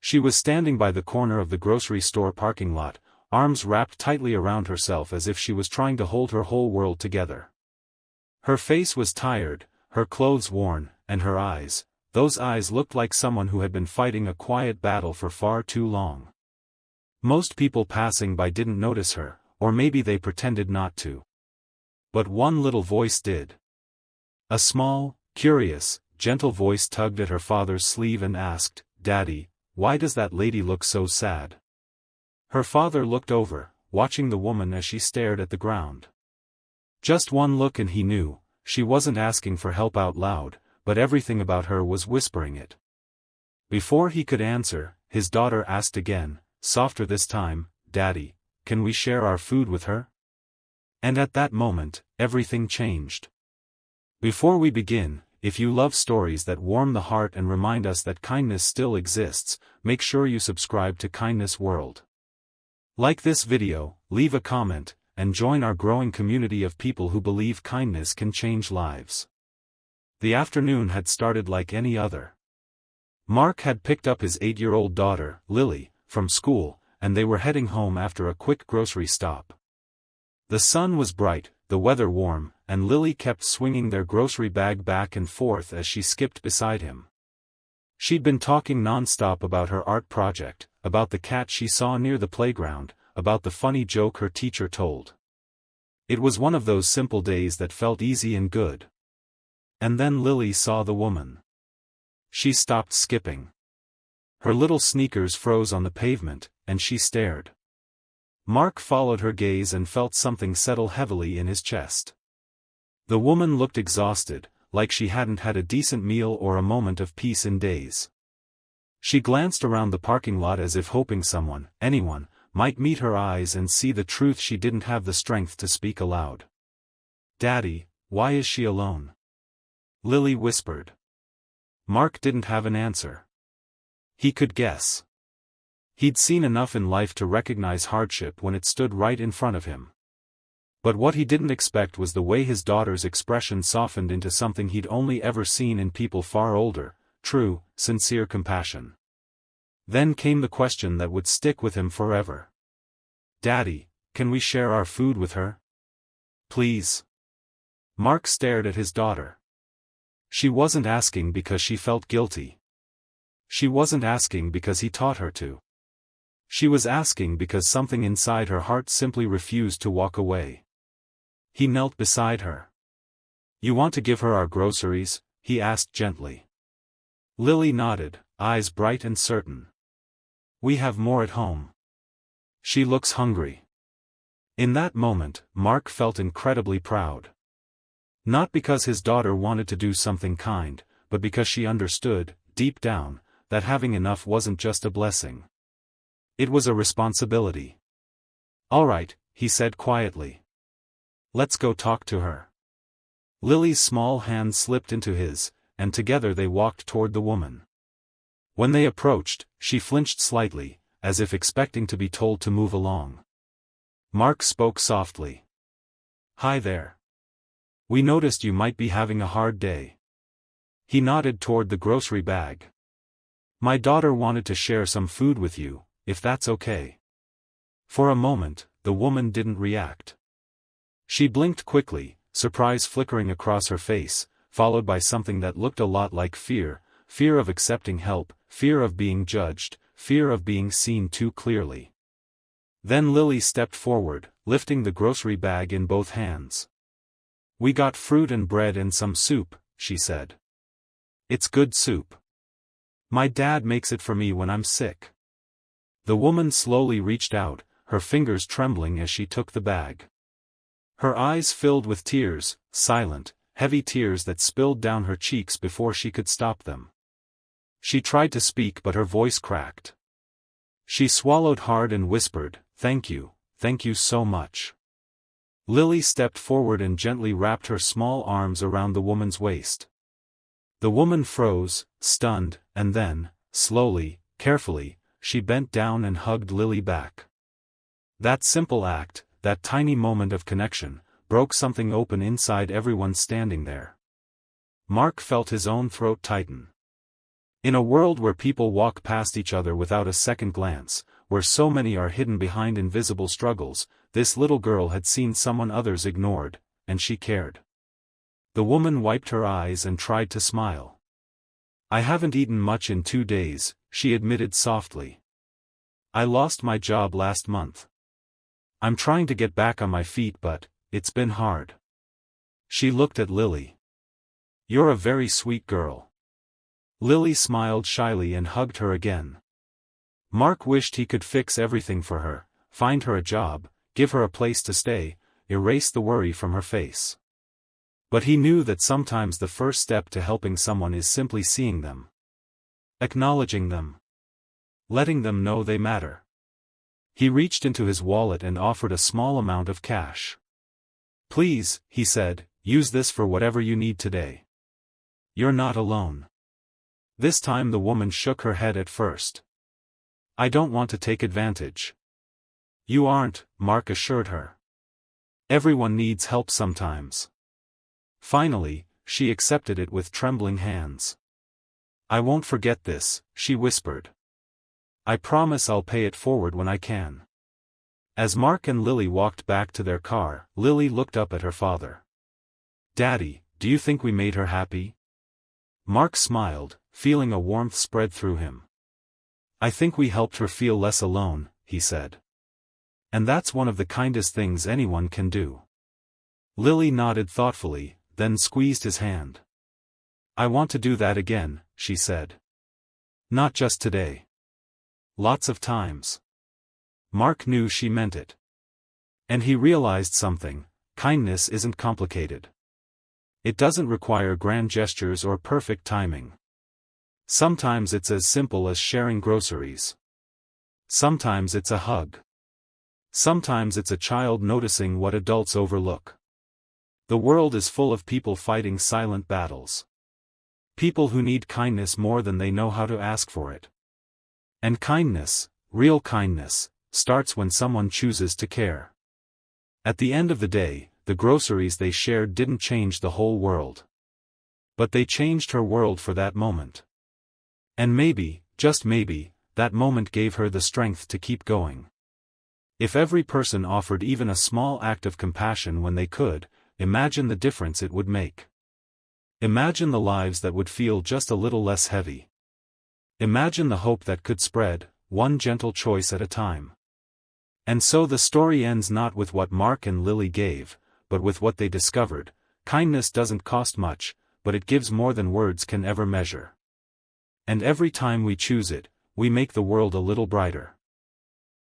She was standing by the corner of the grocery store parking lot, arms wrapped tightly around herself as if she was trying to hold her whole world together. Her face was tired, her clothes worn, and her eyes, those eyes looked like someone who had been fighting a quiet battle for far too long. Most people passing by didn't notice her, or maybe they pretended not to. But one little voice did. A small, curious, gentle voice tugged at her father's sleeve and asked, "Daddy, why does that lady look so sad?" Her father looked over, watching the woman as she stared at the ground. Just one look and he knew, she wasn't asking for help out loud, but everything about her was whispering it. Before he could answer, his daughter asked again, softer this time, "Daddy, can we share our food with her?" And at that moment, everything changed. Before we begin, if you love stories that warm the heart and remind us that kindness still exists, make sure you subscribe to Kindness World. Like this video, leave a comment, and join our growing community of people who believe kindness can change lives. The afternoon had started like any other. Mark had picked up his 8-year-old daughter, Lily, from school, and they were heading home after a quick grocery stop. The sun was bright, the weather warm, and Lily kept swinging their grocery bag back and forth as she skipped beside him. She'd been talking non-stop about her art project, about the cat she saw near the playground, about the funny joke her teacher told. It was one of those simple days that felt easy and good. And then Lily saw the woman. She stopped skipping. Her little sneakers froze on the pavement, and she stared. Mark followed her gaze and felt something settle heavily in his chest. The woman looked exhausted, like she hadn't had a decent meal or a moment of peace in days. She glanced around the parking lot as if hoping someone, anyone, might meet her eyes and see the truth she didn't have the strength to speak aloud. "Daddy, why is she alone?" Lily whispered. Mark didn't have an answer. He could guess. He'd seen enough in life to recognize hardship when it stood right in front of him. But what he didn't expect was the way his daughter's expression softened into something he'd only ever seen in people far older: true, sincere compassion. Then came the question that would stick with him forever. "Daddy, can we share our food with her? Please?" Mark stared at his daughter. She wasn't asking because she felt guilty. She wasn't asking because he taught her to. She was asking because something inside her heart simply refused to walk away. He knelt beside her. "You want to give her our groceries?" he asked gently. Lily nodded, eyes bright and certain. "We have more at home. She looks hungry." In that moment, Mark felt incredibly proud. Not because his daughter wanted to do something kind, but because she understood, deep down, that having enough wasn't just a blessing. It was a responsibility. "All right," he said quietly. "Let's go talk to her." Lily's small hand slipped into his, and together they walked toward the woman. When they approached, she flinched slightly, as if expecting to be told to move along. Mark spoke softly. "Hi there. We noticed you might be having a hard day." He nodded toward the grocery bag. "My daughter wanted to share some food with you, if that's okay." For a moment, the woman didn't react. She blinked quickly, surprise flickering across her face, followed by something that looked a lot like fear: fear of accepting help, fear of being judged, fear of being seen too clearly. Then Lily stepped forward, lifting the grocery bag in both hands. "We got fruit and bread and some soup," she said. "It's good soup. My dad makes it for me when I'm sick." The woman slowly reached out, her fingers trembling as she took the bag. Her eyes filled with tears, silent, heavy tears that spilled down her cheeks before she could stop them. She tried to speak but her voice cracked. She swallowed hard and whispered, thank you so much." Lily stepped forward and gently wrapped her small arms around the woman's waist. The woman froze, stunned, and then, slowly, carefully, she bent down and hugged Lily back. That simple act, that tiny moment of connection, broke something open inside everyone standing there. Mark felt his own throat tighten. In a world where people walk past each other without a second glance, where so many are hidden behind invisible struggles, this little girl had seen someone others ignored, and she cared. The woman wiped her eyes and tried to smile. "I haven't eaten much in 2 days," she admitted softly. "I lost my job last month. I'm trying to get back on my feet, but it's been hard." She looked at Lily. "You're a very sweet girl." Lily smiled shyly and hugged her again. Mark wished he could fix everything for her, find her a job, give her a place to stay, erase the worry from her face. But he knew that sometimes the first step to helping someone is simply seeing them. Acknowledging them. Letting them know they matter. He reached into his wallet and offered a small amount of cash. "Please," he said, "use this for whatever you need today. You're not alone." This time the woman shook her head at first. "I don't want to take advantage." "You aren't," Mark assured her. "Everyone needs help sometimes." Finally, she accepted it with trembling hands. "I won't forget this," she whispered. "I promise I'll pay it forward when I can." As Mark and Lily walked back to their car, Lily looked up at her father. "Daddy, do you think we made her happy?" Mark smiled, feeling a warmth spread through him. "I think we helped her feel less alone," he said. "And that's one of the kindest things anyone can do." Lily nodded thoughtfully, then squeezed his hand. "I want to do that again," she said. "Not just today. Lots of times." Mark knew she meant it. And he realized something: kindness isn't complicated. It doesn't require grand gestures or perfect timing. Sometimes it's as simple as sharing groceries. Sometimes it's a hug. Sometimes it's a child noticing what adults overlook. The world is full of people fighting silent battles. People who need kindness more than they know how to ask for it. And kindness, real kindness, starts when someone chooses to care. At the end of the day, the groceries they shared didn't change the whole world. But they changed her world for that moment. And maybe, just maybe, that moment gave her the strength to keep going. If every person offered even a small act of compassion when they could, imagine the difference it would make. Imagine the lives that would feel just a little less heavy. Imagine the hope that could spread, one gentle choice at a time. And so the story ends not with what Mark and Lily gave, but with what they discovered. Kindness doesn't cost much, but it gives more than words can ever measure. And every time we choose it, we make the world a little brighter.